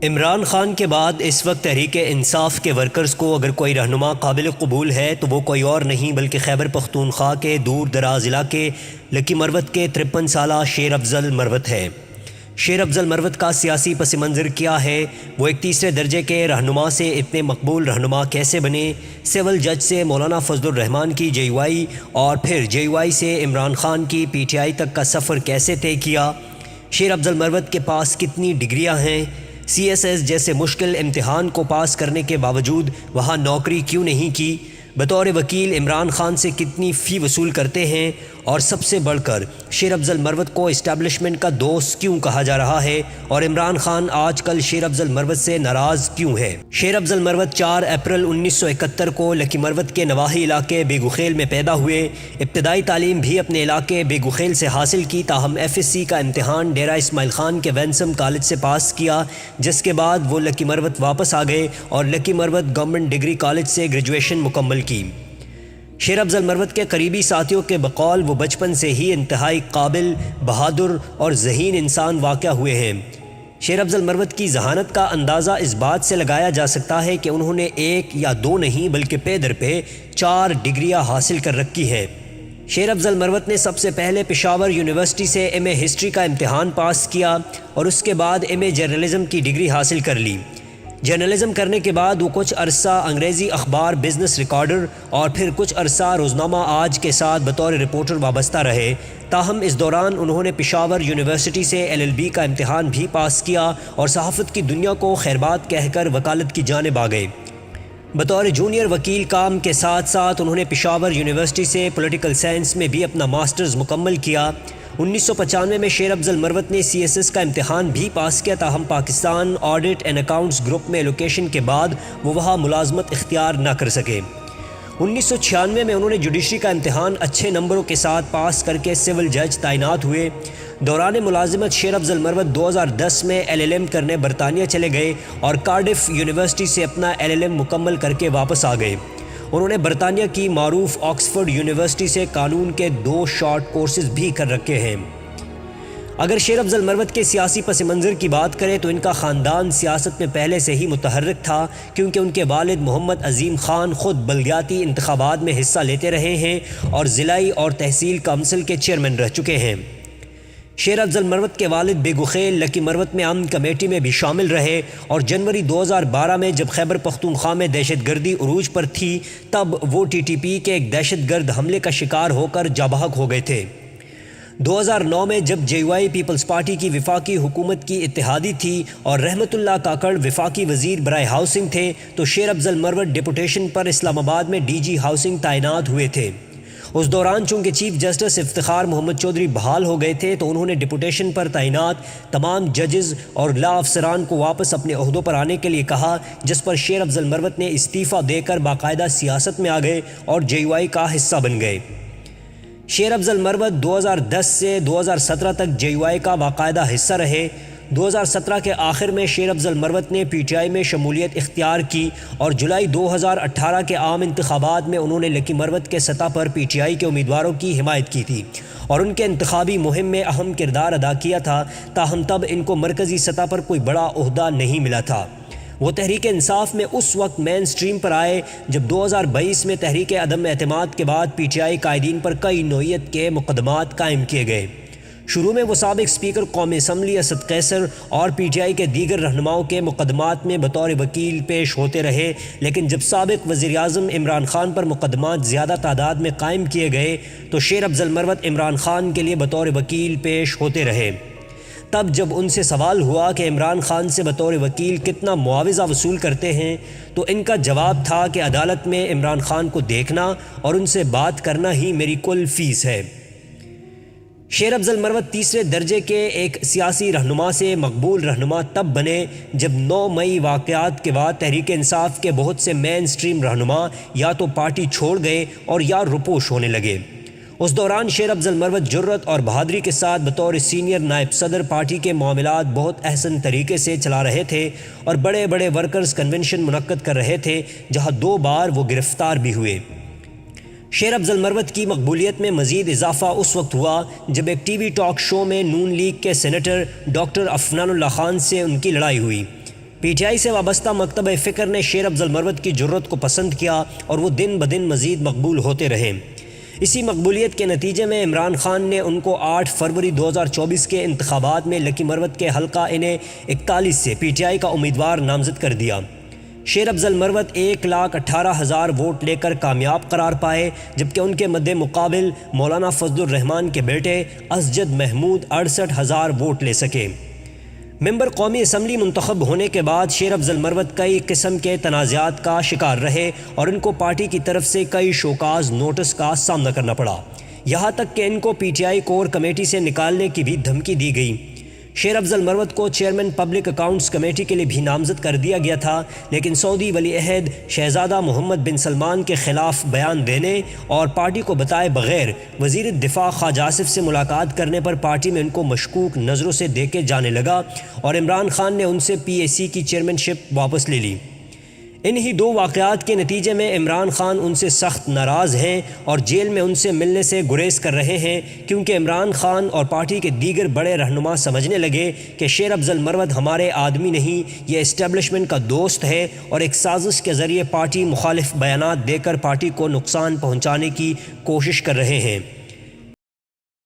عمران خان کے بعد اس وقت تحریک انصاف کے ورکرز کو اگر کوئی رہنما قابل قبول ہے تو وہ کوئی اور نہیں بلکہ خیبر پختونخوا کے دور دراز علاقے لکی مروت کے 53 سالہ شیر افضل مروت ہے۔ شیر افضل مروت کا سیاسی پس منظر کیا ہے، وہ ایک تیسرے درجے کے رہنما سے اتنے مقبول رہنما کیسے بنے، سول جج سے مولانا فضل الرحمان کی جے یو آئی اور پھر جے یو آئی سے عمران خان کی پی ٹی آئی تک کا سفر کیسے طے کیا، شیر افضل مروت کے پاس کتنی ڈگریاں ہیں، سی ایس ایس جیسے مشکل امتحان کو پاس کرنے کے باوجود وہاں نوکری کیوں نہیں کی، بطور وکیل عمران خان سے کتنی فی وصول کرتے ہیں، اور سب سے بڑھ کر شیر افضل مروت کو اسٹیبلشمنٹ کا دوست کیوں کہا جا رہا ہے اور عمران خان آج کل شیر افضل مروت سے ناراض کیوں ہے۔ شیر افضل مروت 4 اپریل 1971 کو لکی مروت کے نواحی علاقے بے گخیل میں پیدا ہوئے۔ ابتدائی تعلیم بھی اپنے علاقے بے گخیل سے حاصل کی، تاہم ایف ایس سی کا امتحان ڈیرہ اسماعیل خان کے وینسم کالج سے پاس کیا، جس کے بعد وہ لکی مروت واپس آ گئے اور لکی مروت گورنمنٹ ڈگری کالج سے گریجویشن مکمل کی۔ شیر افضل مروت کے قریبی ساتھیوں کے بقول وہ بچپن سے ہی انتہائی قابل، بہادر اور ذہین انسان واقع ہوئے ہیں۔ شیر افضل مروت کی ذہانت کا اندازہ اس بات سے لگایا جا سکتا ہے کہ انہوں نے 1 یا 2 نہیں بلکہ پے در پہ 4 ڈگریاں حاصل کر رکھی ہیں۔ شیر افضل مروت نے سب سے پہلے پشاور یونیورسٹی سے ایم اے ہسٹری کا امتحان پاس کیا اور اس کے بعد ایم اے جرنلزم کی ڈگری حاصل کر لی۔ جرنلزم کرنے کے بعد وہ کچھ عرصہ انگریزی اخبار بزنس ریکارڈر اور پھر کچھ عرصہ روزنامہ آج کے ساتھ بطور رپورٹر وابستہ رہے، تاہم اس دوران انہوں نے پشاور یونیورسٹی سے ایل ایل بی کا امتحان بھی پاس کیا اور صحافت کی دنیا کو خیرباد کہہ کر وکالت کی جانب آ گئے۔ بطور جونیئر وکیل کام کے ساتھ ساتھ انہوں نے پشاور یونیورسٹی سے پولیٹیکل سائنس میں بھی اپنا ماسٹرز مکمل کیا۔ 1995 میں شیر افضل مروت نے سی ایس ایس کا امتحان بھی پاس کیا، تاہم Pakistan audit and accounts group میں لوکیشن کے بعد وہ وہاں ملازمت اختیار نہ کر سکے۔ 1996 میں انہوں نے جوڈیشری کا امتحان اچھے نمبروں کے ساتھ پاس کر کے سول جج تعینات ہوئے۔ دوران ملازمت شیر افضل مروت 2010 میں ایل ایل ایم کرنے برطانیہ چلے گئے اور کارڈف یونیورسٹی سے اپنا ایل ایل ایم مکمل کر کے واپس آ گئے۔ انہوں نے برطانیہ کی معروف آکسفورڈ یونیورسٹی سے قانون کے 2 شارٹ کورسز بھی کر رکھے ہیں۔ اگر شیر افضل مروت کے سیاسی پس منظر کی بات کریں تو ان کا خاندان سیاست میں پہلے سے ہی متحرک تھا، کیونکہ ان کے والد محمد عظیم خان خود بلدیاتی انتخابات میں حصہ لیتے رہے ہیں اور ضلعی اور تحصیل کونسل کے چیئرمین رہ چکے ہیں۔ شیر افضل مروت کے والد بے گخیل لکی مروت میں امن کمیٹی میں بھی شامل رہے اور جنوری 2012 میں جب خیبر پختونخوا میں دہشت گردی عروج پر تھی تب وہ ٹی ٹی پی کے ایک دہشت گرد حملے کا شکار ہو کر جاں بحق ہو گئے تھے۔ 2009 میں جب جے یو آئی پیپلز پارٹی کی وفاقی حکومت کی اتحادی تھی اور رحمت اللہ کاکڑ وفاقی وزیر برائے ہاؤسنگ تھے تو شیر افضل مروت ڈپوٹیشن پر اسلام آباد میں ڈی جی ہاؤسنگ تعینات ہوئے تھے۔ اس دوران چونکہ چیف جسٹس افتخار محمد چودھری بحال ہو گئے تھے تو انہوں نے ڈپوٹیشن پر تعینات تمام ججز اور لا افسران کو واپس اپنے عہدوں پر آنے کے لیے کہا، جس پر شیر افضل مروت نے استعفیٰ دے کر باقاعدہ سیاست میں آ گئے اور جے یو آئی کا حصہ بن گئے۔ شیر افضل مروت 2010 سے 2017 تک جے یو آئی کا باقاعدہ حصہ رہے۔ 2017 کے آخر میں شیر افضل مروت نے پی ٹی آئی میں شمولیت اختیار کی اور جولائی 2018 کے عام انتخابات میں انہوں نے لکی مروت کے سطح پر پی ٹی آئی کے امیدواروں کی حمایت کی تھی اور ان کے انتخابی مہم میں اہم کردار ادا کیا تھا، تاہم تب ان کو مرکزی سطح پر کوئی بڑا عہدہ نہیں ملا تھا۔ وہ تحریک انصاف میں اس وقت مین سٹریم پر آئے جب 2022 میں تحریک عدم اعتماد کے بعد پی ٹی آئی قائدین پر کئی نوعیت کے مقدمات قائم کیے گئے۔ شروع میں وہ سابق اسپیکر قومی اسمبلی اسد قیصر اور پی ٹی آئی کے دیگر رہنماؤں کے مقدمات میں بطور وکیل پیش ہوتے رہے، لیکن جب سابق وزیر اعظم عمران خان پر مقدمات زیادہ تعداد میں قائم کیے گئے تو شیر افضل مروت عمران خان کے لیے بطور وکیل پیش ہوتے رہے۔ تب جب ان سے سوال ہوا کہ عمران خان سے بطور وکیل کتنا معاوضہ وصول کرتے ہیں تو ان کا جواب تھا کہ عدالت میں عمران خان کو دیکھنا اور ان سے بات کرنا ہی میری کل فیس ہے۔ شیر افضل مروت تیسرے درجے کے ایک سیاسی رہنما سے مقبول رہنما تب بنے جب 9 مئی واقعات کے بعد تحریک انصاف کے بہت سے مین سٹریم رہنما یا تو پارٹی چھوڑ گئے اور یا روپوش ہونے لگے۔ اس دوران شیر افضل مروت جرأت اور بہادری کے ساتھ بطور سینئر نائب صدر پارٹی کے معاملات بہت احسن طریقے سے چلا رہے تھے اور بڑے بڑے ورکرز کنونشن منعقد کر رہے تھے، جہاں 2 بار وہ گرفتار بھی ہوئے۔ شیر افضل مروت کی مقبولیت میں مزید اضافہ اس وقت ہوا جب ایک ٹی وی ٹاک شو میں نون لیگ کے سینیٹر ڈاکٹر عفنان اللہ خان سے ان کی لڑائی ہوئی۔ پی ٹی آئی سے وابستہ مکتبہ فکر نے شیر افضل مروت کی جرت کو پسند کیا اور وہ دن بدن مزید مقبول ہوتے رہے۔ اسی مقبولیت کے نتیجے میں عمران خان نے ان کو 8 فروری 2024 کے انتخابات میں لکی مروت کے حلقہ انہیں 41 سے پی ٹی آئی کا امیدوار نامزد کر دیا۔ شیر افضل مروت 1,18,000 ووٹ لے کر کامیاب قرار پائے، جبکہ ان کے مد مقابل مولانا فضل الرحمان کے بیٹے اسجد محمود 68,000 ووٹ لے سکے۔ ممبر قومی اسمبلی منتخب ہونے کے بعد شیر افضل مروت کئی قسم کے تنازعات کا شکار رہے اور ان کو پارٹی کی طرف سے کئی شوکاز نوٹس کا سامنا کرنا پڑا، یہاں تک کہ ان کو P T I core committee سے نکالنے کی بھی دھمکی دی گئی۔ شیر افضل مروت کو چیئرمین پبلک اکاؤنٹس کمیٹی کے لیے بھی نامزد کر دیا گیا تھا، لیکن سعودی ولی عہد شہزادہ محمد بن سلمان کے خلاف بیان دینے اور پارٹی کو بتائے بغیر وزیر دفاع خواجہ آصف سے ملاقات کرنے پر پارٹی میں ان کو مشکوک نظروں سے دیکھے جانے لگا اور عمران خان نے ان سے پی اے سی کی چیئرمین شپ واپس لے لی۔ انہی 2 واقعات کے نتیجے میں عمران خان ان سے سخت ناراض ہیں اور جیل میں ان سے ملنے سے گریز کر رہے ہیں، کیونکہ عمران خان اور پارٹی کے دیگر بڑے رہنما سمجھنے لگے کہ شیر افضل مروت ہمارے آدمی نہیں، یہ اسٹیبلشمنٹ کا دوست ہے اور ایک سازش کے ذریعے پارٹی مخالف بیانات دے کر پارٹی کو نقصان پہنچانے کی کوشش کر رہے ہیں۔